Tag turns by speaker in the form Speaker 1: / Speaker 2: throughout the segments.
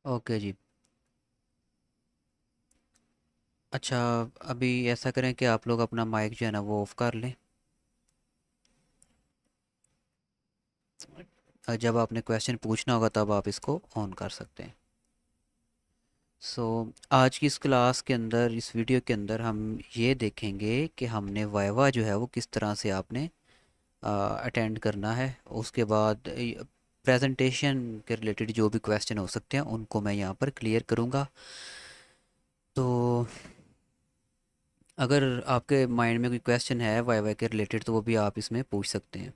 Speaker 1: Okay जी। अच्छा, अभी ऐसा करें कि आप लोग अपना माइक जो है ना वो ऑफ कर लें। जब आपने क्वेश्चन पूछना होगा तब आप इसको ऑन कर सकते हैं। सो आज की इस क्लास के अंदर, इस वीडियो के अंदर हम ये देखेंगे कि हमने वाइवा जो है वो किस तरह से आपने अटेंड करना है। उसके बाद प्रेजेंटेशन के रिलेटेड जो भी क्वेश्चन हो सकते हैं उनको मैं यहाँ पर क्लियर करूँगा। तो अगर आपके माइंड में कोई क्वेश्चन है वाई के रिलेटेड तो वो भी आप इसमें पूछ सकते हैं।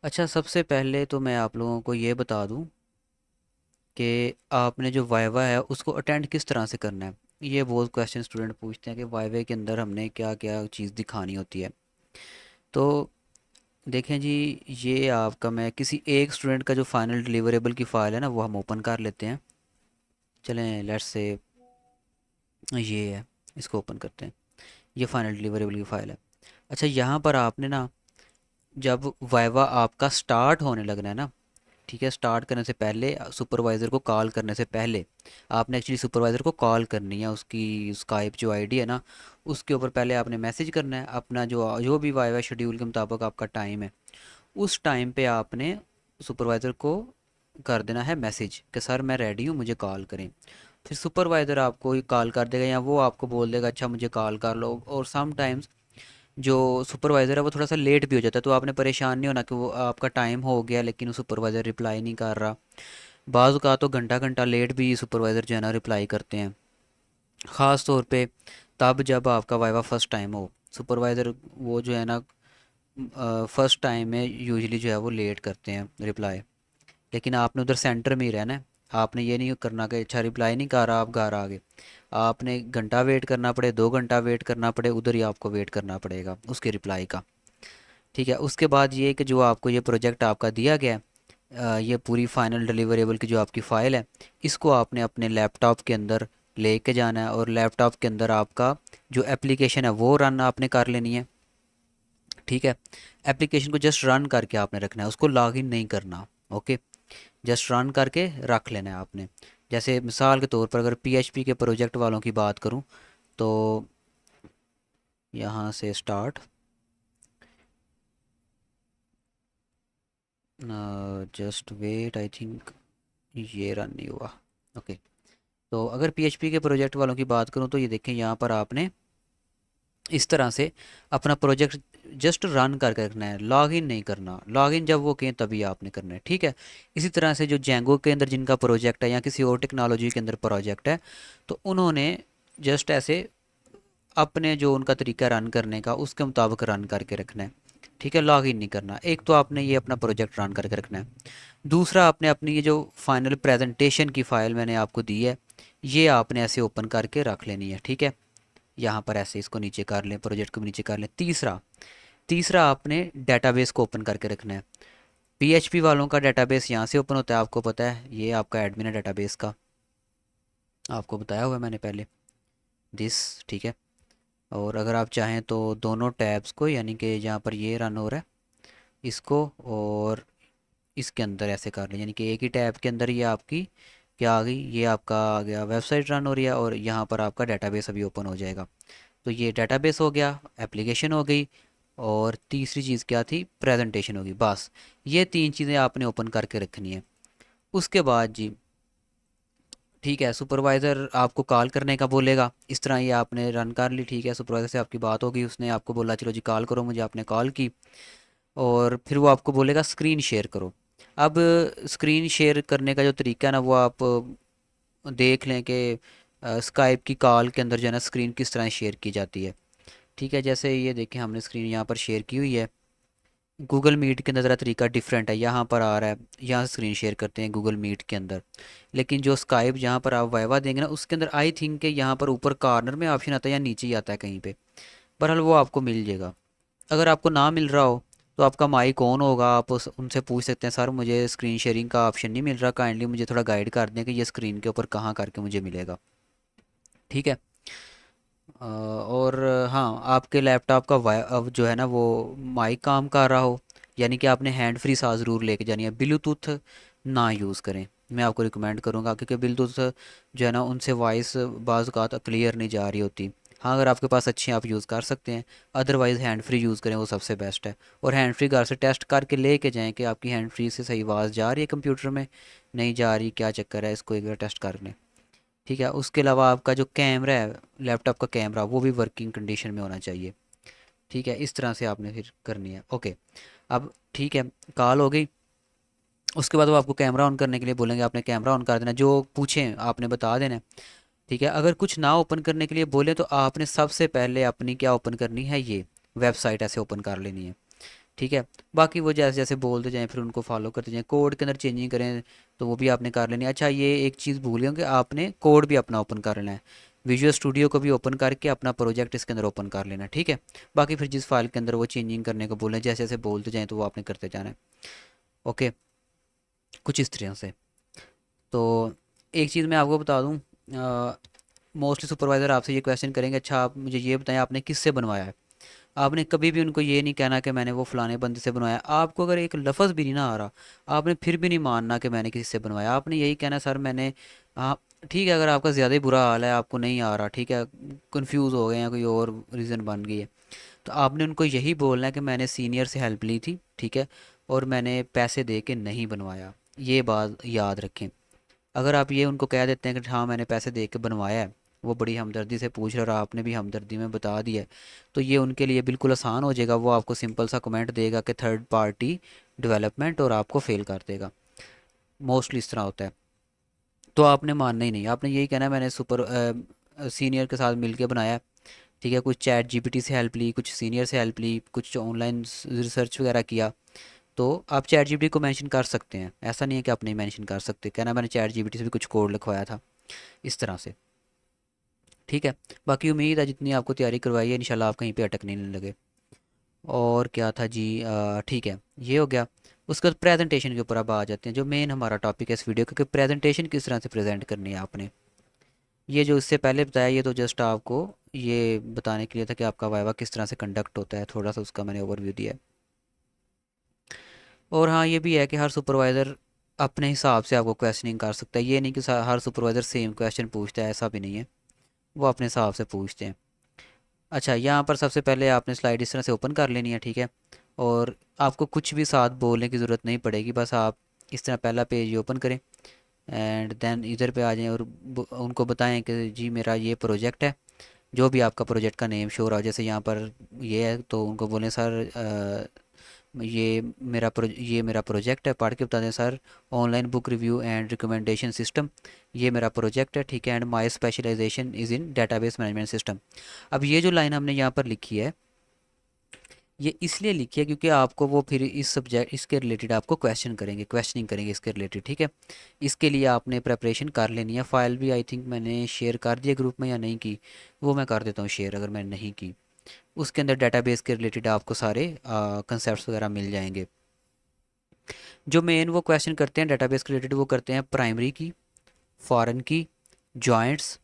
Speaker 1: अच्छा, सबसे पहले तो मैं आप लोगों को ये बता दूं कि आपने जो वाइवा है उसको अटेंड किस तरह से करना है। ये बहुत क्वेश्चन स्टूडेंट पूछते हैं कि वाइवा के अंदर हमने क्या क्या चीज़ दिखानी होती है। तो देखें जी, ये आपका मैं किसी एक स्टूडेंट का जो फाइनल डिलीवरेबल की फ़ाइल है ना वो हम ओपन कर लेते हैं। चलें, लेट्स से ये है, इसको ओपन करते हैं। ये फाइनल डिलीवरेबल की फ़ाइल है। अच्छा, यहाँ पर आपने ना जब वाइवा आपका स्टार्ट होने लगना है ना, ठीक है, स्टार्ट करने से पहले सुपरवाइज़र को कॉल करने से पहले आपने एक्चुअली सुपरवाइज़र को कॉल करनी है। उसकी स्काइप जो आईडी है ना उसके ऊपर पहले आपने मैसेज करना है अपना जो जो भी वाइवा शेड्यूल के मुताबिक आपका टाइम है। उस टाइम पे आपने सुपरवाइज़र को कर देना है मैसेज कि सर मैं रेडी हूँ, मुझे कॉल करें। फिर सुपरवाइज़र आपको कॉल कर देगा या वो आपको बोल देगा अच्छा मुझे कॉल कर लो। और सम टाइम्स जो सुपरवाइज़र है वो थोड़ा सा लेट भी हो जाता है, तो आपने परेशान नहीं होना कि वो आपका टाइम हो गया लेकिन वो सुपरवाइज़र रिप्लाई नहीं कर रहा। बाज़ का तो घंटा घंटा लेट भी सुपरवाइज़र जो है ना रिप्लाई करते हैं, ख़ास तौर पे तब जब आपका वाइवा फ़र्स्ट टाइम हो। सुपरवाइज़र वो जो है ना फ़र्स्ट टाइम में यूजुअली जो है वो लेट करते हैं रिप्लाई। लेकिन आपने उधर सेंटर में ही रहना है। आपने ये नहीं करना कि अच्छा रिप्लाई नहीं कर रहा आप घर आ गए। आपने घंटा वेट करना पड़े, 2 घंटा वेट करना पड़े, उधर ही आपको वेट करना पड़ेगा उसके रिप्लाई का। ठीक है, उसके बाद ये कि जो आपको ये प्रोजेक्ट आपका दिया गया है, ये पूरी फाइनल डिलीवरेबल की जो आपकी फ़ाइल है, इसको आपने अपने लैपटॉप के अंदर लेके जाना है और लैपटॉप के अंदर आपका जो एप्लीकेशन है वो रन आपने कर लेनी है। ठीक है, एप्लीकेशन को जस्ट रन करके आपने रखना है, उसको लॉगिन नहीं करना। ओके, जस्ट रन करके रख लेना है आपने। जैसे मिसाल के तौर पर अगर पीएचपी के प्रोजेक्ट वालों की बात करूं तो यहाँ से start, just wait, I think ये रन नहीं हुआ। ओके, तो अगर पीएचपी के प्रोजेक्ट वालों की बात करूं तो ये देखें यहाँ पर आपने इस तरह से अपना प्रोजेक्ट जस्ट रन करके रखना है, लॉगिन नहीं करना। लॉगिन जब वो कहें तभी आपने करना है। ठीक है, इसी तरह से जो जेंगो के अंदर जिनका प्रोजेक्ट है या किसी और टेक्नोलॉजी के अंदर प्रोजेक्ट है तो उन्होंने जस्ट ऐसे अपने जो उनका तरीका रन करने का उसके मुताबिक रन करके रखना है। ठीक है, लॉग इन नहीं करना। एक तो आपने ये अपना प्रोजेक्ट रन करके रखना है। दूसरा, आपने अपनी ये जो फाइनल प्रेजेंटेशन की फ़ाइल मैंने आपको दी है ये आपने ऐसे ओपन करके रख लेनी है। ठीक है, यहाँ पर ऐसे इसको नीचे कर लें, प्रोजेक्ट को भी नीचे कर लें। तीसरा तीसरा आपने डेटाबेस को ओपन करके रखना है। पीएचपी वालों का डेटाबेस यहाँ से ओपन होता है, आपको पता है, ये आपका एडमिन है डेटाबेस का, आपको बताया हुआ है मैंने पहले दिस। ठीक है, और अगर आप चाहें तो दोनों टैब्स को, यानी कि जहाँ पर ये रन हो रहा है इसको और इसके अंदर ऐसे कर लें, यानी कि एक ही टैब के अंदर ये आपकी क्या आ गई, ये आपका आ गया वेबसाइट रन हो रही है और यहाँ पर आपका डेटाबेस अभी ओपन हो जाएगा। तो ये डेटाबेस हो गया, एप्लीकेशन हो गई और तीसरी चीज़ क्या थी, प्रेजेंटेशन होगी। बस ये तीन चीज़ें आपने ओपन करके रखनी है। उसके बाद जी, ठीक है, सुपरवाइज़र आपको कॉल करने का बोलेगा। इस तरह ये आपने रन कर ली। ठीक है, सुपरवाइज़र से आपकी बात होगी, उसने आपको बोला चलो जी कॉल करो मुझे, आपने कॉल की और फिर वो आपको बोलेगा स्क्रीन शेयर करो। अब स्क्रीन शेयर करने का जो तरीका है ना वो आप देख लें कि स्काइप की कॉल के अंदर जो है ना स्क्रीन किस तरह शेयर की जाती है। ठीक है, जैसे ये देखें हमने स्क्रीन यहाँ पर शेयर की हुई है। गूगल मीट के अंदर ज़रा तरीका डिफरेंट है, यहाँ पर आ रहा है, यहाँ से स्क्रीन शेयर करते हैं गूगल मीट के अंदर। लेकिन जो स्काइप जहाँ पर आप वाइवा देंगे ना उसके अंदर आई थिंक कि यहाँ पर ऊपर कॉर्नर में ऑप्शन आता है या नीचे ही आता है कहीं पे, बहरहाल वो आपको मिल जाएगा। अगर आपको ना मिल रहा हो तो आपका माइक ऑन होगा, आप उनसे पूछ सकते हैं सर मुझे स्क्रीन शेयरिंग का ऑप्शन नहीं मिल रहा, काइंडली मुझे थोड़ा गाइड कर दें कि ये स्क्रीन के ऊपर कहाँ करके मुझे मिलेगा। ठीक है, और हाँ, आपके लैपटॉप का अब जो है ना वो माइक काम कर रहा हो यानी कि आपने हैंड फ्री साथ ज़रूर लेके जानी है। ब्लूटूथ ना यूज़ करें, मैं आपको रिकमेंड करूँगा, क्योंकि ब्लूटूथ जो है ना उनसे वॉइस बाज़ अवत क्लियर नहीं जा रही होती। हाँ, अगर आपके पास अच्छे हैं आप यूज़ कर सकते हैं, अदरवाइज़ हैंड फ्री यूज़ करें, वो सबसे बेस्ट है। और हैंड फ्री घर से टेस्ट करके लेके जाएं कि आपकी हैंड फ्री से सही आवाज़ जा रही है कंप्यूटर में, नहीं जा रही, क्या चक्कर है, इसको एक बार टेस्ट कर लें। ठीक है, उसके अलावा आपका जो कैमरा है, लैपटॉप का कैमरा, वो भी वर्किंग कंडीशन में होना चाहिए। ठीक है, इस तरह से आपने फिर करनी है। ओके, अब ठीक है, कॉल हो गई। उसके बाद वो आपको कैमरा ऑन करने के लिए बोलेंगे, आपने कैमरा ऑन कर देना, जो पूछें आपने बता देना। ठीक है, अगर कुछ ना ओपन करने के लिए बोले तो आपने सबसे पहले अपनी क्या ओपन करनी है, ये वेबसाइट ऐसे ओपन कर लेनी है। ठीक है, बाकी वो जैसे जैसे बोलते जाएं फिर उनको फॉलो करते जाएं, कोड के अंदर चेंजिंग करें तो वो भी आपने कर लेनी है। अच्छा, ये एक चीज़ भूल गए कि आपने कोड भी अपना ओपन कर लेना है, विजुअल स्टूडियो को भी ओपन करके अपना प्रोजेक्ट इसके अंदर ओपन कर लेना है। ठीक है, बाकी फिर जिस फाइल के अंदर वो चेंजिंग करने को बोलें, जैसे जैसे बोलते जाएँ तो वो आपने करते जाना है। ओके, कुछ इस तरह से। तो एक चीज़ मैं आपको बता दूँ, मोस्टली सुपरवाइज़र आपसे ये क्वेश्चन करेंगे, अच्छा आप मुझे ये बताएं आपने किससे बनवाया है। आपने कभी भी उनको ये नहीं कहना कि मैंने वो फ़लाने बंदे से बनवाया। आपको अगर एक लफ्ज़ भी नहीं ना आ रहा, आपने फिर भी नहीं मानना कि मैंने किसी से बनवाया। आपने यही कहना, सर मैंने, हाँ ठीक है, अगर आपका ज़्यादा ही बुरा हाल है, आपको नहीं आ रहा, ठीक है, कंफ्यूज हो गए हैं, कोई और रीज़न बन गई है, तो आपने उनको यही बोलना है कि मैंने सीनियर से हेल्प ली थी, ठीक है, और मैंने पैसे दे के नहीं बनवाया। ये बात याद रखें। अगर आप ये उनको कह देते हैं कि हाँ मैंने पैसे दे के बनवाया है, वो बड़ी हमदर्दी से पूछ रहे और आपने भी हमदर्दी में बता दिया है, तो ये उनके लिए बिल्कुल आसान हो जाएगा। वो आपको सिंपल सा कमेंट देगा कि थर्ड पार्टी डेवलपमेंट, और आपको फेल कर देगा। मोस्टली इस तरह होता है। तो आपने मानना ही नहीं, आपने यही कहना है मैंने सुपर सीनियर के साथ मिल के बनाया है। ठीक है, कुछ चैट जीपीटी से हेल्प ली, कुछ सीनियर से हेल्प ली, कुछ ऑनलाइन रिसर्च वगैरह किया। तो आप चैट जीपीटी को मेंशन कर सकते हैं, ऐसा नहीं है कि आप नहीं मेंशन कर सकते, कहना मैंने चैट जीपीटी से भी कुछ कोड लिखवाया था, इस तरह से। ठीक है, बाकी उम्मीद है जितनी आपको तैयारी करवाई है इंशाल्लाह आप कहीं पे अटकने नहीं लगे। और क्या था जी, ठीक है, ये हो गया। उसके बाद प्रेजेंटेशन के ऊपर अब आ जाते हैं, जो मेन हमारा टॉपिक है इस वीडियो का, कि प्रेजेंटेशन किस तरह से प्रेजेंट करनी है आपने। ये जो इससे पहले बताया, ये तो जस्ट आपको ये बताने के लिए था कि आपका वाइवा किस तरह से कंडक्ट होता है, थोड़ा सा उसका मैंने ओवरव्यू दिया है। और हाँ, ये भी है कि हर सुपरवाइज़र अपने हिसाब से आपको क्वेश्चनिंग कर सकता है, ये नहीं कि हर सुपरवाइज़र सेम क्वेश्चन पूछता है, ऐसा भी नहीं है, वो अपने हिसाब से पूछते हैं। अच्छा, यहाँ पर सबसे पहले आपने स्लाइड इस तरह से ओपन कर लेनी है, ठीक है, और आपको कुछ भी साथ बोलने की ज़रूरत नहीं पड़ेगी, बस आप इस तरह पहला पेज ओपन करें एंड देन इधर पे आ जाएं और उनको बताएं कि जी मेरा ये प्रोजेक्ट है, जो भी आपका प्रोजेक्ट का नेम शो रहा हो, जैसे यहाँ पर ये है तो उनको बोलें सर ये मेरा प्रोजेक्ट है, पढ़ के बता दें sir, online book review and recommendation system, ये मेरा प्रोजेक्ट है, ठीक है, and my specialisation is in database management system. अब ये जो लाइन हमने यहाँ पर लिखी है, ये इसलिए लिखी है क्योंकि आपको वो फिर इस सब्जेक्ट इसके रिलेटेड आपको क्वेश्चन करेंगे, क्वेश्चनिंग करेंगे इसके रिलेटेड। ठीक है, इसके लिए आपने प्रेपरेशन कर लेनी है। फाइल भी आई थिंक मैंने शेयर कर दिया ग्रुप में या नहीं की, वो मैं कर देता हूँ शेयर अगर मैंने नहीं की। उसके अंदर डेटाबेस के रिलेटेड आपको सारे कंसेप्ट वगैरह मिल जाएंगे। जो मेन वो क्वेश्चन करते हैं डेटाबेस के रिलेटेड, वो करते हैं प्राइमरी की, फॉरेन की, जॉइंट्स,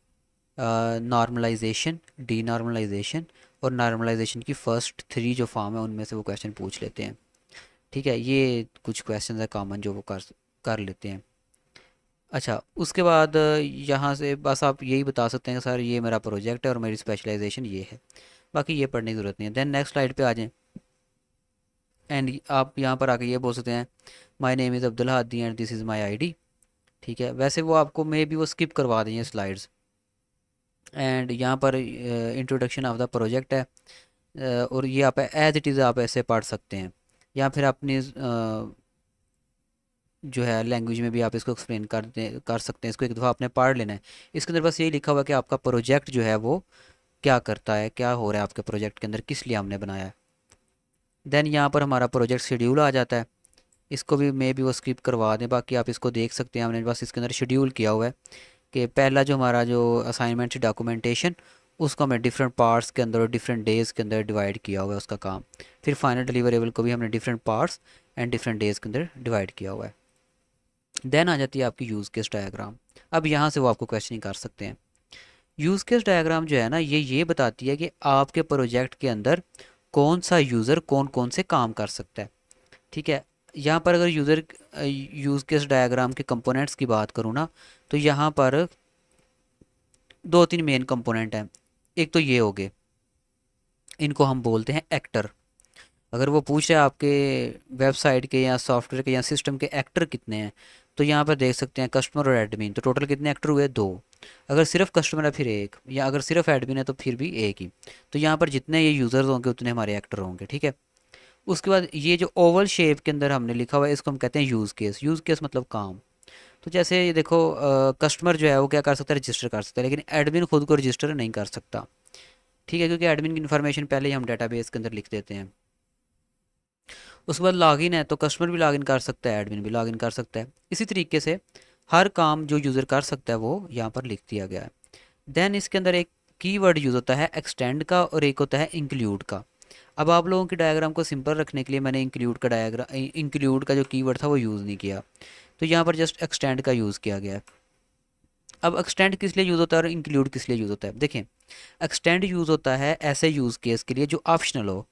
Speaker 1: नॉर्मलाइजेशन, डी नॉर्मलाइजेशन, और नॉर्मलाइजेशन की फ़र्स्ट थ्री जो फॉर्म है उनमें से वो क्वेश्चन पूछ लेते हैं। ठीक है, ये कुछ क्वेश्चन है कॉमन जो वो कर लेते हैं। अच्छा, उसके बाद यहाँ से बस आप यही बता सकते हैं कि सर ये मेरा प्रोजेक्ट है और मेरी स्पेशलाइजेशन ये है, बाकी ये पढ़ने की ज़रूरत नहीं है। देन नेक्स्ट स्लाइड पे आ जाएं एंड आप यहाँ पर आके ये बोल सकते हैं my name is Abdul Hadi and this is my ID. ठीक है, वैसे वो आपको मे भी वो स्किप करवा दें ये स्लाइड्स। एंड यहाँ पर इंट्रोडक्शन ऑफ द प्रोजेक्ट है, और ये आप एज इट इज़ आप ऐसे पढ़ सकते हैं, या फिर अपनी जो है लैंग्वेज में भी आप इसको एक्सप्लेन कर सकते हैं। इसको एक दफ़ा आपने पढ़ लेना है। इसके अंदर बस यही लिखा हुआ है कि आपका प्रोजेक्ट जो है वो क्या करता है, क्या हो रहा है आपके प्रोजेक्ट के अंदर, किस लिए हमने बनाया है। देन यहाँ पर हमारा प्रोजेक्ट शेड्यूल आ जाता है, इसको भी मे भी वो स्किप करवा दें, बाकी आप इसको देख सकते हैं। हमने बस इसके अंदर शेड्यूल किया हुआ है कि पहला जो हमारा जो असाइनमेंट डॉक्यूमेंटेशन, उसको हमने डिफरेंट पार्ट्स के अंदर और डिफरेंट डेज़ के अंदर डिवाइड किया हुआ है उसका काम। फिर फाइनल डिलीवरेबल को भी हमने different parts and different days के अंदर डिवाइड किया हुआ है। देन आ जाती है आपकी यूज़ केस डायग्राम। अब यहाँ से वो आपको क्वेश्चनिंग कर सकते हैं। यूज़ केस डायग्राम जो है ना, ये बताती है कि आपके प्रोजेक्ट के अंदर कौन सा यूज़र कौन कौन से काम कर सकता है। ठीक है। यहाँ पर अगर यूज़र यूज़ केस डायग्राम के कंपोनेंट्स की बात करूँ ना, तो यहाँ पर दो तीन मेन कंपोनेंट हैं। एक तो ये हो गए, इनको हम बोलते हैं एक्टर। अगर वो पूछ रहे हैं आपके वेबसाइट के या सॉफ्टवेयर के या सिस्टम के एक्टर कितने हैं, तो यहाँ पर देख सकते हैं कस्टमर और एडमिन, तो टोटल कितने एक्टर हुए? दो। अगर सिर्फ कस्टमर है फिर एक, या अगर सिर्फ एडमिन है तो फिर भी एक ही। तो यहाँ पर जितने ये यूज़र्स होंगे उतने हमारे एक्टर होंगे, ठीक है। उसके बाद ये जो ओवल शेप के अंदर हमने लिखा हुआ है इसको हम कहते हैं यूज़ केस। यूज़ केस मतलब काम। तो जैसे ये देखो, कस्टमर जो है वो क्या कर सकता है? रजिस्टर कर सकता है, लेकिन एडमिन खुद को रजिस्टर नहीं कर सकता, ठीक है, क्योंकि एडमिन की इन्फॉर्मेशन पहले ही हम डेटाबेस के अंदर लिख देते हैं। उसके बाद लॉगिन है, तो कस्टमर भी लॉगिन कर सकता है, एडमिन भी लॉगिन कर सकता है। इसी तरीके से हर काम जो यूज़र कर सकता है वो यहाँ पर लिख दिया गया है। देन इसके अंदर एक कीवर्ड यूज़ होता है एक्सटेंड का, और एक होता है इंक्लूड का। अब आप लोगों की डायग्राम को सिंपल रखने के लिए मैंने इंक्लूड का जो कीवर्ड था वो यूज़ नहीं किया, तो यहाँ पर जस्ट एक्सटेंड का यूज़ किया गया है। अब एक्सटेंड किस लिए यूज़ होता है और इंक्लूड किस लिए यूज़ होता है? देखें, एक्सटेंड यूज़ होता है ऐसे यूज़ केस के लिए जो ऑप्शनल हो।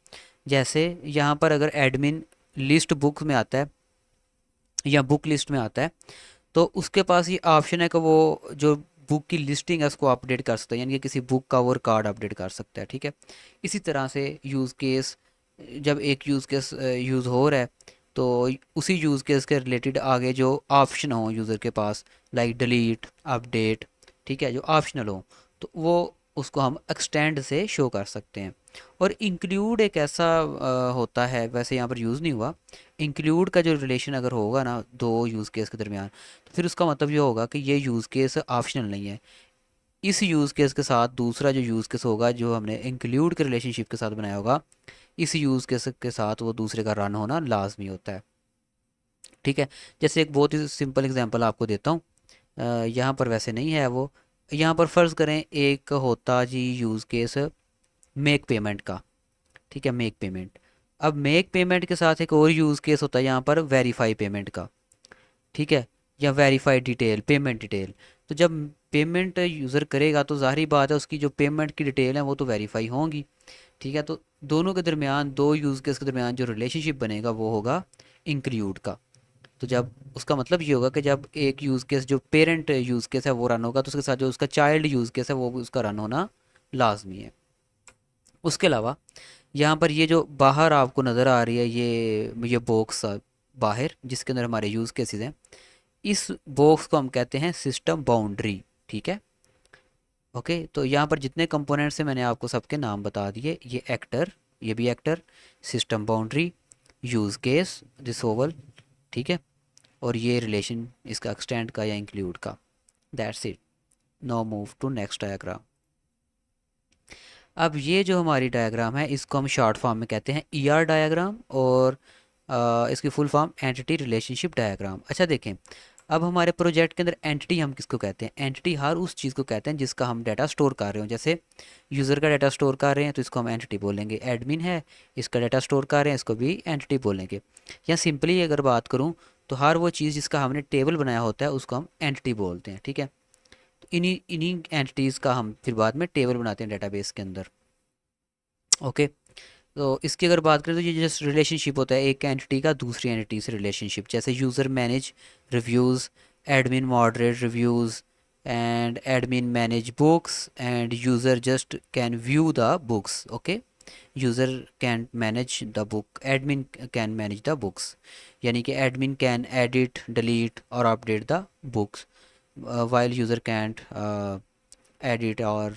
Speaker 1: जैसे यहाँ पर अगर एडमिन लिस्ट बुक में आता है या बुक लिस्ट में आता है, तो उसके पास ये ऑप्शन है कि वो जो बुक की लिस्टिंग है उसको अपडेट कर सकता है, यानी कि किसी बुक का वो कार्ड अपडेट कर सकता है, ठीक है। इसी तरह से यूज़ केस, जब एक यूज़ केस यूज़ हो रहा है, तो उसी यूज़ केस के रिलेटेड आगे जो ऑप्शन हो यूज़र के पास, लाइक डिलीट, अपडेट, ठीक है, जो ऑप्शनल हो, तो वो उसको हम एक्सटेंड से शो कर सकते हैं। और इंक्लूड एक ऐसा होता है, वैसे यहाँ पर यूज़ नहीं हुआ। इंक्लूड का जो रिलेशन अगर होगा ना दो यूज़ केस के दरमियान, तो फिर उसका मतलब ये होगा कि ये यूज़ केस ऑप्शनल नहीं है। इस यूज़ केस के साथ दूसरा जो यूज़ केस होगा जो हमने इंक्लूड के रिलेशनशिप के साथ बनाया होगा, इस यूज़ केस के साथ वो दूसरे का रन होना लाजमी होता है, ठीक है। जैसे एक बहुत ही सिंपल एग्जांपल आपको देता हूँ, यहाँ पर वैसे नहीं है वो। यहाँ पर फ़र्ज़ करें एक होता जी यूज़ केस मेक पेमेंट का, ठीक है, मेक पेमेंट। अब मेक पेमेंट के साथ एक और यूज़ केस होता है यहाँ पर वेरीफाई पेमेंट का, ठीक है, या वेरीफाई डिटेल, पेमेंट डिटेल। तो जब पेमेंट यूज़र करेगा तो ज़ाहिर बात है उसकी जो पेमेंट की डिटेल है वो तो वेरीफाई होंगी, ठीक है। तो दोनों के दरमियान, दो यूज़ केस के दरमियान जो रिलेशनशिप बनेगा वो होगा इंक्लूड का। तो जब उसका मतलब ये होगा कि जब एक यूज़ केस जो पेरेंट यूज़ केस है वो रन होगा, तो उसके साथ जो उसका चाइल्ड यूज़ केस है वो भी उसका रन होना लाजमी है। उसके अलावा यहाँ पर ये जो बाहर आपको नज़र आ रही है, ये बॉक्स बाहर जिसके अंदर हमारे यूज़ केसेस हैं, इस बॉक्स को हम कहते हैं सिस्टम बाउंड्री, ठीक है। ओके, तो यहाँ पर जितने कंपोनेंट्स हैं मैंने आपको सबके नाम बता दिए। ये एक्टर, ये भी actor, system boundary, use case this Oval, ठीक है, और ये रिलेशन इसका एक्सटेंड का या इंक्लूड का। That's it. Now move to next diagram. अब ये जो हमारी डायग्राम है इसको हम शॉर्ट फॉर्म में कहते हैं ईआर डायग्राम, और इसकी full form entity relationship diagram. अच्छा देखें, अब हमारे प्रोजेक्ट के अंदर एंटिटी हम किसको कहते हैं? एंटिटी हर उस चीज़ को कहते हैं जिसका हम डाटा स्टोर कर रहे हो। जैसे यूज़र का डाटा स्टोर कर रहे हैं तो इसको हम एंटिटी बोलेंगे। एडमिन है, इसका डाटा स्टोर कर रहे हैं, इसको भी एंटिटी बोलेंगे। या सिंपली अगर बात करूँ तो हर वो चीज़ जिसका हमने टेबल बनाया होता है उसको हम एंटिटी बोलते हैं, ठीक है। तो इन्हीं इन्हीं एंटिटीज़ का हम फिर बाद में टेबल बनाते हैं डेटाबेस के अंदर। ओके, तो इसकी अगर बात करें तो ये जस्ट रिलेशनशिप होता है एक एंटिटी का दूसरी एंटिटी से रिलेशनशिप। जैसे user manage reviews, admin moderate reviews, and admin manage books, and user just can view the books. Okay, user can manage the book, admin can manage the books, यानी कि admin can edit, delete और update the books, while user can't edit और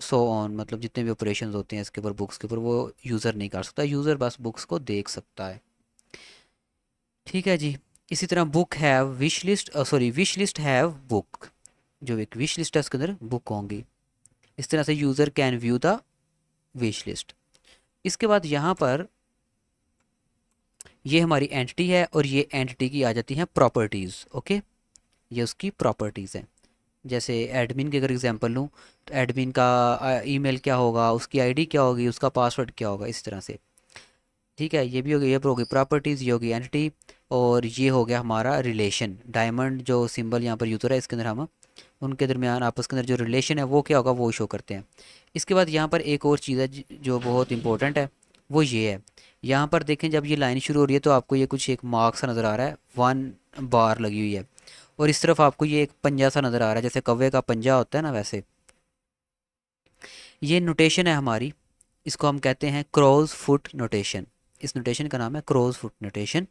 Speaker 1: so on. मतलब जितने भी operations होते हैं इसके ऊपर, बुक्स के ऊपर, वो यूज़र नहीं कर सकता, यूज़र बस बुक्स को देख सकता है, ठीक है जी। इसी तरह book have wish list, sorry wish list have book, जो एक विश लिस्ट है उसके अंदर बुक होंगी। इस तरह से user can view the wish list. इसके बाद यहाँ पर ये हमारी एंटिटी है, और ये एंटिटी की आ जाती हैं प्रॉपर्टीज़। ओके, ये उसकी प्रॉपर्टीज़ हैं। जैसे एडमिन की अगर एग्जांपल लूँ तो एडमिन का ईमेल क्या होगा, उसकी आईडी क्या होगी, उसका पासवर्ड क्या होगा, इस तरह से, ठीक है। ये भी हो गई, ये होगी प्रॉपर्टीज़, ये होगी एंटिटी, और ये हो गया हमारा रिलेशन। डायमंड जो सिंबल यहाँ पर यूज़ हो रहा है इसके अंदर हम उनके दरमियान आपस के अंदर जो रिलेशन है वो क्या होगा वो शो करते हैं। इसके बाद यहाँ पर एक और चीज़ है जो बहुत इंपॉर्टेंट है, वो ये है। यहाँ पर देखें जब ये लाइन शुरू हो रही है तो आपको ये कुछ एक मार्क सा नज़र आ रहा है, 1 बार लगी हुई है, और इस तरफ आपको ये एक पंजा सा नज़र आ रहा है, जैसे कौवे का पंजा होता है ना, वैसे। ये नोटेशन है हमारी, इसको हम कहते हैं क्रॉस फुट नोटेशन। इस नोटेशन का नाम है क्रॉस फुट नोटेशन।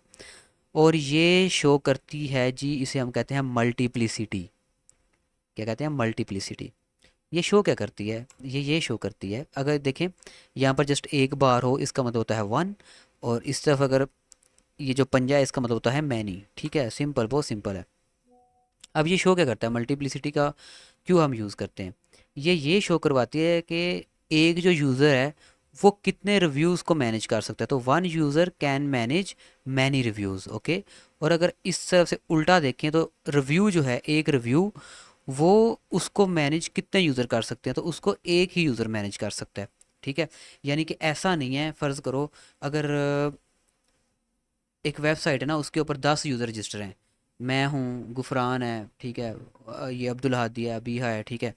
Speaker 1: और ये शो करती है जी, इसे हम कहते हैं मल्टीप्लिसिटी। क्या कहते हैं? मल्टीप्लिसिटी। ये शो क्या करती है? ये शो करती है, अगर देखें यहाँ पर जस्ट एक बार हो इसका मतलब होता है 1, और इस तरफ अगर ये जो पंजा है इसका मतलब होता है मैनी। ठीक है, सिंपल, बहुत सिंपल है। अब ये शो क्या करता है? मल्टीप्लिसिटी का क्यों हम यूज़ करते हैं? ये शो करवाती है कि एक जो यूज़र है वो कितने रिव्यूज़ को मैनेज कर सकता है। तो one user can manage many reviews, okay. और अगर इस तरफ से उल्टा देखें तो रिव्यू जो है, एक रिव्यू, वो उसको मैनेज कितने यूज़र कर सकते हैं? तो उसको एक ही यूज़र मैनेज कर सकता है। ठीक है, यानी कि ऐसा नहीं है, फ़र्ज़ करो अगर एक वेबसाइट है ना, उसके ऊपर 10 यूज़र रजिस्टर हैं, मैं हूँ, गुफरान है, ठीक है, ये अब्दुल हादी है, अबीहा है, ठीक है।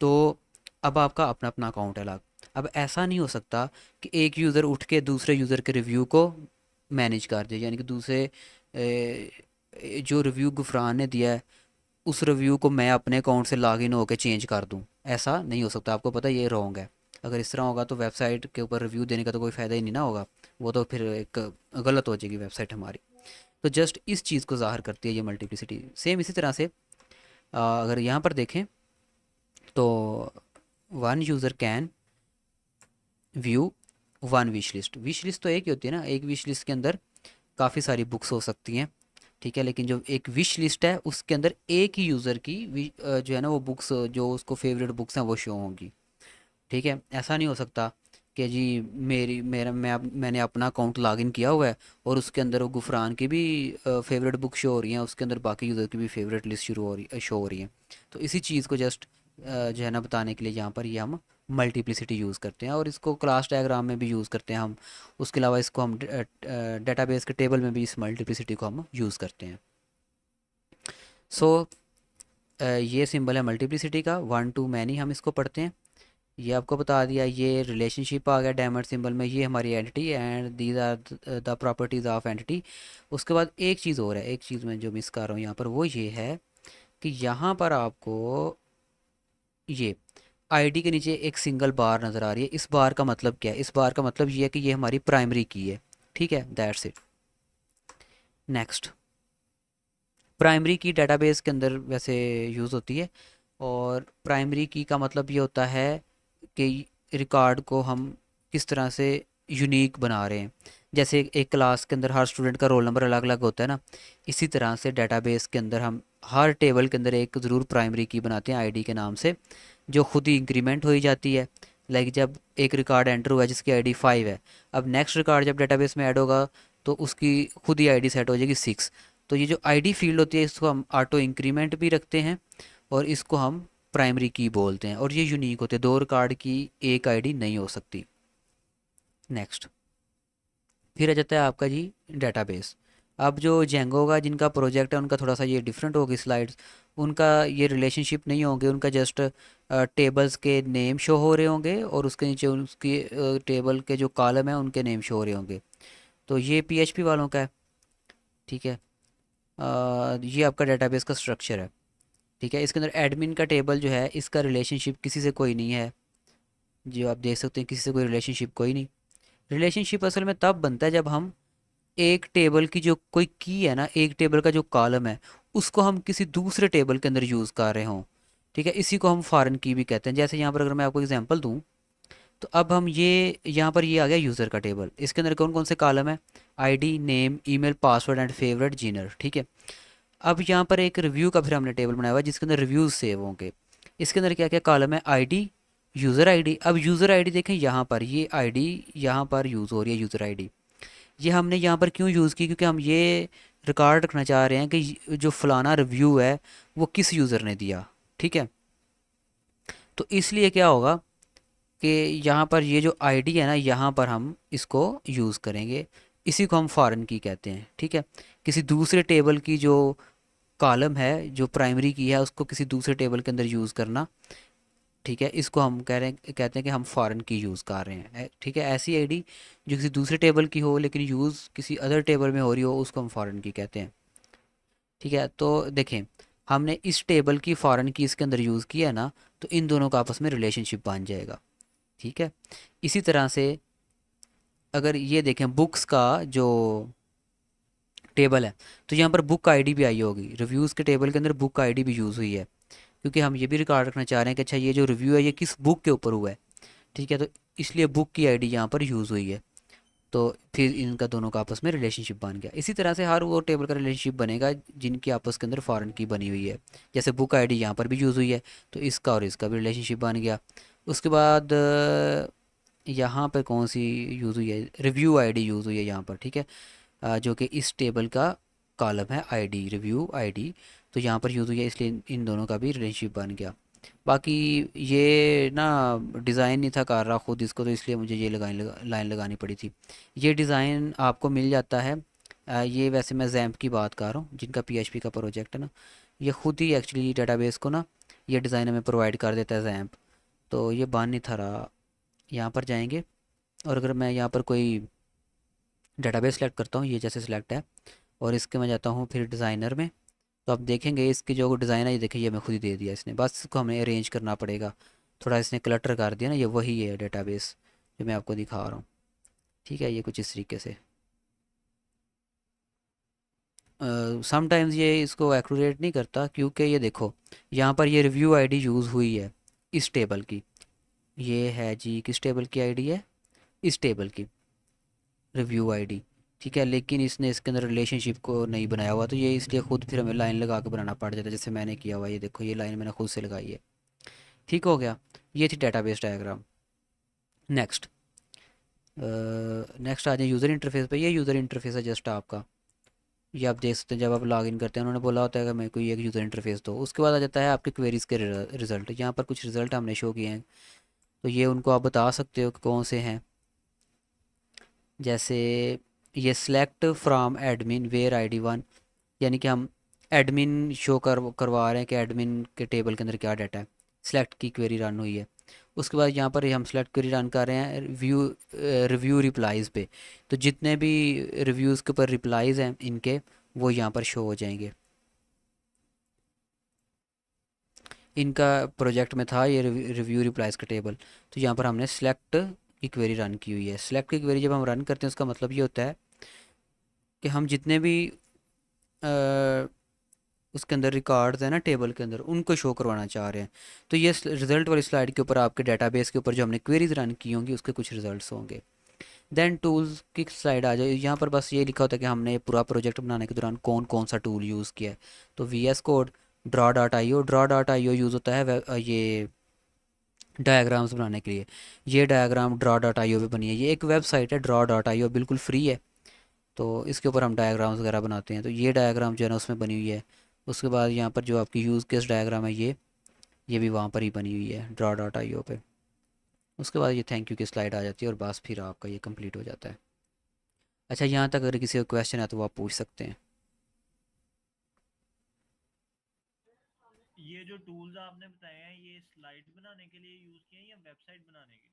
Speaker 1: तो अब आपका अपना अपना अकाउंट है अलग। अब ऐसा नहीं हो सकता कि एक यूज़र उठ के दूसरे यूज़र के रिव्यू को मैनेज कर दे, यानी कि दूसरे जो रिव्यू गुफरान ने दिया है उस रिव्यू को मैं अपने अकाउंट से लॉगिन होकर चेंज कर दूं। ऐसा नहीं हो सकता, आपको पता है ये रॉन्ग है। अगर इस तरह होगा तो वेबसाइट के ऊपर रिव्यू देने का तो कोई फ़ायदा ही नहीं ना होगा, वो तो फिर एक गलत हो जाएगी वेबसाइट हमारी। तो जस्ट इस चीज़ को ज़ाहिर करती है ये मल्टीप्लिसिटी। सेम इसी तरह से अगर यहाँ पर देखें तो one user can view one wish list. Wish list तो एक ही होती है ना, एक विश लिस्ट के अंदर काफ़ी सारी बुक्स हो सकती हैं, ठीक है, लेकिन जो एक विश लिस्ट है उसके अंदर एक ही यूज़र की जो है ना वो बुक्स, जो उसको फेवरेट बुक्स हैं वो शो होंगी। ठीक है, ऐसा नहीं हो सकता कि जी मेरी मेरा मैंने अपना अकाउंट लॉगिन किया हुआ है और उसके अंदर वो गुफरान की भी फेवरेट बुक शो हो रही हैं, उसके अंदर बाकी यूज़र की भी फेवरेट लिस्ट शुरू हो रही शो हो रही है। तो इसी चीज़ को जस्ट जो है ना बताने के लिए यहाँ पर ये हम मल्टीप्लिसिटी यूज़ करते हैं, और इसको क्लास डायग्राम में भी यूज़ करते हैं हम। उसके अलावा इसको हम डेटाबेस के टेबल में भी इस मल्टीप्लिसिटी को हम यूज़ करते हैं। सो ये सिंबल है मल्टीप्लिसिटी का, 1 to many हम इसको पढ़ते हैं। ये आपको बता दिया। ये रिलेशनशिप आ गया डायमंड सिंबल में, ये हमारी entity and these are the properties of entity. उसके बाद एक चीज़ और है, एक चीज़ मैं जो मिस कर रहा हूँ यहाँ पर, वो ये है कि यहाँ पर आपको ये आईडी के नीचे एक सिंगल बार नज़र आ रही है। इस बार का मतलब क्या है? इस बार का मतलब ये है कि ये हमारी प्राइमरी की है। ठीक है, दैट्स इट। नेक्स्ट, प्राइमरी की डेटाबेस के अंदर वैसे यूज़ होती है, और प्राइमरी की का मतलब ये होता है कि रिकॉर्ड को हम किस तरह से यूनिक बना रहे हैं। जैसे एक क्लास के अंदर हर स्टूडेंट का रोल नंबर अलग अलग होता है ना, इसी तरह से डेटाबेस के अंदर हम हर टेबल के अंदर एक ज़रूर प्राइमरी की बनाते हैं आईडी के नाम से, जो खुद ही इंक्रीमेंट हो ही जाती है। लाइक जब एक रिकॉर्ड एंटर हुआ है जिसकी आईडी 5 है, अब नेक्स्ट रिकॉर्ड जब डेटाबेस में ऐड होगा तो उसकी खुद ही आईडी सेट हो जाएगी 6। तो ये जो आईडी फील्ड होती है इसको हम ऑटो इंक्रीमेंट भी रखते हैं, और इसको हम प्राइमरी की बोलते हैं, और ये यूनिक होते हैं, 2 रिकॉर्ड की एक आईडी नहीं हो सकती। नेक्स्ट, फिर आ जाता है आपका जी डेटाबेस। अब जो जेंगो का जिनका प्रोजेक्ट है उनका थोड़ा सा ये डिफरेंट होगी स्लाइड्स। उनका ये रिलेशनशिप नहीं होंगे, उनका जस्ट टेबल्स के नेम शो हो रहे होंगे, और उसके नीचे उसकी टेबल के जो कॉलम है उनके नेम शो हो रहे होंगे। तो ये पीएचपी वालों का है। ठीक है, ये आपका डेटाबेस का स्ट्रक्चर है। ठीक है, इसके अंदर एडमिन का टेबल जो है इसका रिलेशनशिप किसी से कोई नहीं है, जो आप देख सकते हैं किसी से कोई रिलेशनशिप कोई नहीं। रिलेशनशिप असल में तब बनता है जब हम एक टेबल की जो कोई की है ना, एक टेबल का जो कॉलम है उसको हम किसी दूसरे टेबल के अंदर यूज़ कर रहे हों। ठीक है, इसी को हम फॉरेन की भी कहते हैं। जैसे यहाँ पर अगर मैं आपको एग्जांपल दूँ, तो अब हम ये यहाँ पर ये आ गया यूज़र का टेबल, इसके अंदर कौन कौन से कॉलम है? ID, name, email, password and favourite, Zener. ठीक है, अब यहाँ पर एक रिव्यू का फिर हमने टेबल बनाया हुआ है जिसके अंदर रिव्यूज़ सेव होंगे। इसके अंदर क्या क्या कॉलम है? ID, user ID. अब यूज़र आईडी देखें यहाँ पर, ये आईडी यहाँ पर यूज़ हो रही है, यूज़र आईडी। ये हमने यहाँ पर क्यों यूज़ की? क्योंकि हम ये रिकॉर्ड रखना चाह रहे हैं कि जो फलाना रिव्यू है वो किस यूज़र ने दिया। ठीक है, तो इसलिए क्या होगा कि यहाँ पर ये जो आईडी है ना, यहाँ पर हम इसको यूज़ करेंगे। इसी को हम फॉरेन की कहते हैं। ठीक है, किसी दूसरे टेबल की जो कॉलम है, जो प्राइमरी की है, उसको किसी दूसरे टेबल के अंदर यूज़ करना। ठीक है, इसको हम कह रहे हैं, कहते हैं कि हम फॉरेन की यूज़ कर रहे हैं। ठीक है, ऐसी आईडी जो किसी दूसरे टेबल की हो लेकिन यूज़ किसी अदर टेबल में हो रही हो, उसको हम फॉरेन की कहते हैं। ठीक है, तो देखें, हमने इस टेबल की फॉरेन की इसके अंदर यूज़ किया है ना, तो इन दोनों का आपस में रिलेशनशिप बन जाएगा। ठीक है, इसी तरह से अगर ये देखें बुक्स का जो टेबल है, तो यहाँ पर बुक आईडी भी आई होगी, रिव्यूज़ के टेबल के अंदर बुक आईडी भी यूज़ हुई है, क्योंकि हम ये भी रिकॉर्ड रखना चाह रहे हैं कि अच्छा ये जो रिव्यू है ये किस बुक के ऊपर हुआ है। ठीक है, तो इसलिए बुक की आईडी यहाँ पर यूज़ हुई है। तो फिर इनका दोनों का आपस में रिलेशनशिप बन गया। इसी तरह से हर वो टेबल का रिलेशनशिप बनेगा जिनकी आपस के अंदर फॉरेन की बनी हुई है। जैसे बुक आईडी यहाँ पर भी यूज़ हुई है, तो इसका और इसका भी रिलेशनशिप बन गया। उसके बाद यहाँ पर कौन सी यूज़ हुई है, रिव्यू आईडी यूज़ हुई है यहाँ पर। ठीक है, जो कि इस टेबल का कॉलम है आईडी, रिव्यू आईडी, तो यहाँ पर यूज़ हुई है, इसलिए इन दोनों का भी रिलेशनशिप बन गया। बाकी ये ना डिज़ाइन नहीं था कर रहा खुद इसको, तो इसलिए मुझे ये लाइन लगानी पड़ी थी। ये डिज़ाइन आपको मिल जाता है। ये वैसे मैं जैम्प की बात कर रहा हूँ, जिनका पीएचपी का प्रोजेक्ट है ना, ये खुद ही एक्चुअली डेटाबेस को ना ये डिज़ाइन हमें प्रोवाइड कर देता है जैम्प। तो ये बन नहीं था रहा। यहाँ पर जाएंगे, और अगर मैं यहाँ पर कोई डेटाबेस सेलेक्ट करता हूँ, ये जैसे सिलेक्ट है, और इसके मैं जाता हूँ फिर डिज़ाइनर में, तो आप देखेंगे इसकी जो डिज़ाइन है, ये देखिए ये हमें खुद ही दे दिया इसने, बस इसको हमें अरेंज करना पड़ेगा। थोड़ा इसने क्लटर कर दिया ना, ये वही है डेटाबेस जो मैं आपको दिखा रहा हूँ। ठीक है, ये कुछ इस तरीके से। समटाइम्स ये इसको एक्यूरेट नहीं करता, क्योंकि ये देखो यहाँ पर ये रिव्यू आईडी यूज़ हुई है इस टेबल की। ये है जी, किस टेबल की आईडी है, इस टेबल की रिव्यू आईडी। ठीक है, लेकिन इसने इसके अंदर रिलेशनशिप को नहीं बनाया हुआ, तो ये इसलिए खुद फिर हमें लाइन लगा के बनाना पड़ जाता है, जैसे मैंने किया हुआ। ये देखो ये लाइन मैंने खुद से लगाई है। ठीक हो गया, ये थी डेटाबेस डायग्राम। नेक्स्ट, नेक्स्ट आ जाए यूज़र इंटरफेस पे। ये यूज़र इंटरफेस है जस्ट आपका, ये आप देख सकते हैं। जब आप लॉगिन करते हैं, उन्होंने बोला होता है कि मेरे को ये एक यूज़र इंटरफेस दो। उसके बाद आ जाता है आपके क्वेरीज़ के रिज़ल्ट। यहाँ पर कुछ रिज़ल्ट हमने शो किए हैं, तो ये उनको आप बता सकते हो कि कौन से हैं। जैसे ये select from admin where ID 1, यानी कि हम एडमिन शो करवा रहे हैं कि एडमिन के टेबल के अंदर क्या डाटा है। सिलेक्ट की क्वेरी रन हुई है। उसके बाद यहाँ पर हम सेलेक्ट क्वेरी रन कर रहे हैं रिव्यू रिप्लाइज़ पे, तो जितने भी रिव्यूज़ के ऊपर रिप्लाइज़ हैं इनके, वो यहाँ पर शो हो जाएंगे। इनका प्रोजेक्ट में था ये रिव्यू रिप्लाइज़ का टेबल, तो यहाँ पर हमने सेलेक्ट की क्वेरी रन की हुई है। सेलेक्ट की क्वेरी जब हम रन करते हैं, उसका मतलब ये होता है कि हम जितने भी उसके अंदर रिकॉर्ड्स हैं ना टेबल के अंदर, उनको शो करवाना चाह रहे हैं। तो ये रिजल्ट वाली स्लाइड के ऊपर आपके डाटाबेस के ऊपर जो हमने क्वेरीज रन की होंगी, उसके कुछ रिजल्ट्स होंगे। देन टूल्स की स्लाइड आ जाए, यहाँ पर बस ये लिखा होता है कि हमने पूरा प्रोजेक्ट बनाने के दौरान कौन कौन सा टूल यूज़ किया है। तो V S code, draw dot I O use होता है ये डायग्राम्स बनाने के लिए। ये diagram draw dot I O पे बनी है। ये एक वेबसाइट है ड्रा डॉट आई ओ, बिल्कुल फ्री है। तो इसके ऊपर हम डायग्राम्स वगैरह बनाते हैं, तो ये डायग्राम जो है ना उसमें बनी हुई है। उसके बाद यहाँ पर जो आपकी यूज़ केस डायग्राम है, ये भी वहाँ पर ही बनी हुई है ड्रा डॉट आई ओ पे। उसके बाद ये थैंक यू की स्लाइड आ जाती है, और बस फिर आपका ये कंप्लीट हो जाता है। अच्छा, यहाँ तक अगर किसी का क्वेश्चन है तो वो आप पूछ सकते हैं।
Speaker 2: ये जो टूल्स आपने बताए हैं ये स्लाइड बनाने के लिए यूज किए हैं या वेबसाइट बनाने के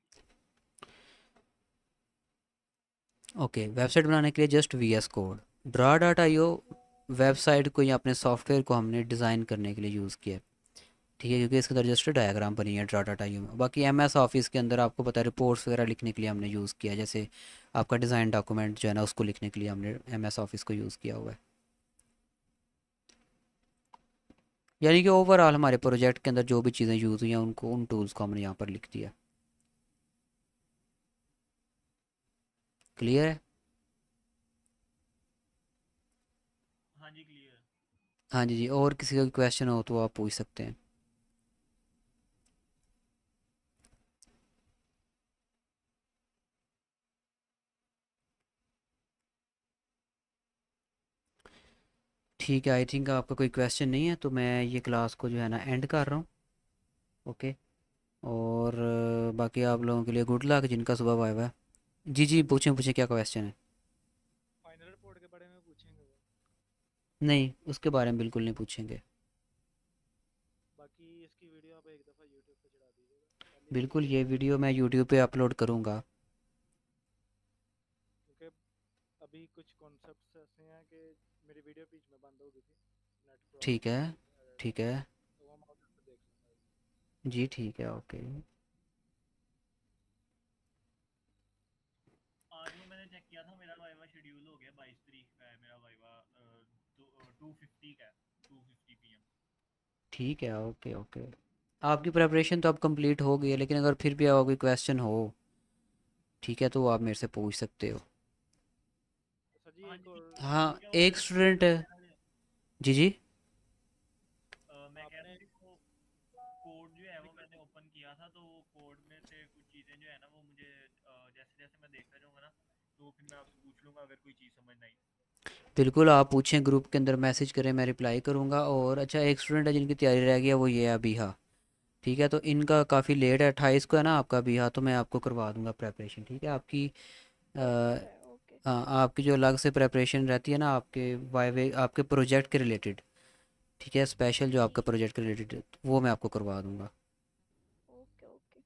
Speaker 2: लिए?
Speaker 1: ओके, वेबसाइट बनाने के लिए just VS S code. Draw dot I O website को या अपने सॉफ्टवेयर को हमने डिज़ाइन करने के लिए यूज़ किया है। ठीक है, क्योंकि इसके अंदर जस्ट डायग्राम बनी है ड्रा डॉट आई ओ में। बाकी एम एस ऑफिस के अंदर आपको पता है रिपोर्ट्स वगैरह लिखने के लिए हमने यूज़ किया है। जैसे आपका डिज़ाइन डॉक्यूमेंट जो है ना, उसको लिखने के लिए हमने एम एस ऑफिस को यूज़ किया हुआ है। यानी कि ओवरऑल हमारे प्रोजेक्ट के अंदर जो भी चीज़ें यूज़ हुई हैं, उनको उन टूल्स को हमने यहाँ पर लिख दिया। क्लियर है?
Speaker 2: हाँ जी, क्लियर।
Speaker 1: हाँ जी जी, और किसी का क्वेश्चन हो तो आप पूछ सकते हैं। ठीक है, आई थिंक आपका कोई क्वेश्चन नहीं है, तो मैं ये क्लास को जो है ना एंड कर रहा हूँ। ओके, और बाकी आप लोगों के लिए गुड लक जिनका सुबह वाइवा है। जी जी, पूछें पूछें, क्या क्वेश्चन है?
Speaker 3: फाइनल रिपोर्ट के बारे में पूछेंगे वो।
Speaker 1: नहीं, उसके बारे में बिल्कुल नहीं पूछेंगे।
Speaker 3: बाकी इसकी वीडियो आप एक दफ़ा यूट्यूब पे चढ़ा दीजिएगा।
Speaker 1: बिल्कुल, ये वीडियो मैं यूट्यूब पे अपलोड करूँगा।
Speaker 3: क्योंकि अभी कुछ कॉन्सेप्ट्स ऐसे हैं कि मेरी वीडियो बीच में बंद हो गई थी नेट
Speaker 1: ठीक
Speaker 3: प्रॉब्लम
Speaker 1: है,
Speaker 3: की वजह से
Speaker 1: ठीक है।
Speaker 3: तो वो मैं उधर से देख लूँगा।
Speaker 1: जी ठीक है, ओके।
Speaker 2: आज वो मैंने चेक किया था, मेरा वाइवा शेड्यूल हो गया, 22 तारीख का है मेरा वाइवा। 2:50 का है, 2:50 PM।
Speaker 1: ठीक है, ओके ओके। आपकी प्रिपरेशन तो अब कंप्लीट हो गई है, लेकिन अगर फिर भी आपको कोई क्वेश्चन हो, ठीक है, तो वो आप मेरे से पूछ सकते हो।
Speaker 3: अच्छा जी,
Speaker 2: हाँ
Speaker 3: एक
Speaker 2: जी,
Speaker 3: और
Speaker 1: हाँ,
Speaker 2: ठीक है, वो
Speaker 1: एक
Speaker 2: मैंने
Speaker 1: स्टूडेंट है।
Speaker 2: मैंने
Speaker 1: जी जी।
Speaker 2: मैं कह रहा
Speaker 3: आपने
Speaker 2: हूँ कि वो कोड जो है वो मैंने ओपन किया था, तो वो कोड में से कुछ चीज़ें जो है ना वो मुझे जैसे जैसे मैं देखता जाऊंगा ना, तो वो फिर मैं आपसे पूछ लूंगा अगर कोई चीज़ समझ नहीं।
Speaker 1: बिल्कुल, आप पूछें, ग्रुप के अंदर मैसेज करें, मैं रिप्लाई करूँगा। और अच्छा, एक स्टूडेंट है जिनकी तैयारी रह गई है, वो ये है अबीहा। ठीक है, तो इनका काफ़ी लेट है, 28 को है ना आपका अबीहा, तो मैं आपको करवा दूंगा प्रेपरेशन। ठीक है, आपकी
Speaker 4: ठीक
Speaker 1: अ,
Speaker 4: है, ओके।
Speaker 1: हाँ, आपकी जो अलग से प्रेपरेशन रहती है ना आपके वाइवे, आपके प्रोजेक्ट के रिलेटेड, ठीक है, स्पेशल जो आपका
Speaker 4: ठीक है।
Speaker 1: प्रोजेक्ट के रिलेटेड, वो मैं आपको करवा दूंगा।
Speaker 4: Okay okay.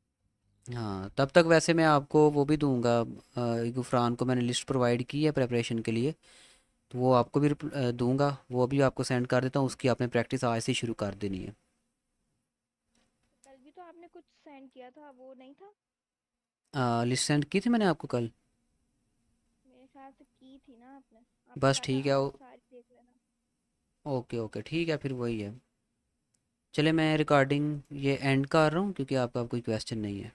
Speaker 1: हाँ, तब तक वैसे मैं आपको वो भी दूंगा, गुफरान को मैंने लिस्ट प्रोवाइड की है प्रेपरेशन के लिए, तो वो आपको भी दूंगा, वो भी आपको सेंड कर देता हूँ। उसकी आपने प्रैक्टिस आज से शुरू कर देनी है।
Speaker 4: कल भी तो आपने कुछ सेंड किया था, वो नहीं था?
Speaker 1: लिस्ट सेंड की थी मैंने आपको कल।
Speaker 4: मेरे ख्याल से की थी ना आपने। आपने
Speaker 1: बस
Speaker 4: कहा था
Speaker 1: ठीक है,
Speaker 4: आज सारी देख लेना।
Speaker 1: ओके ओके, ठीक है, फिर वही है। चले, मैं रिकॉर्डिंग ये एंड कर रहा हूँ, क्योंकि आपका अब कोई क्वेश्चन नहीं है।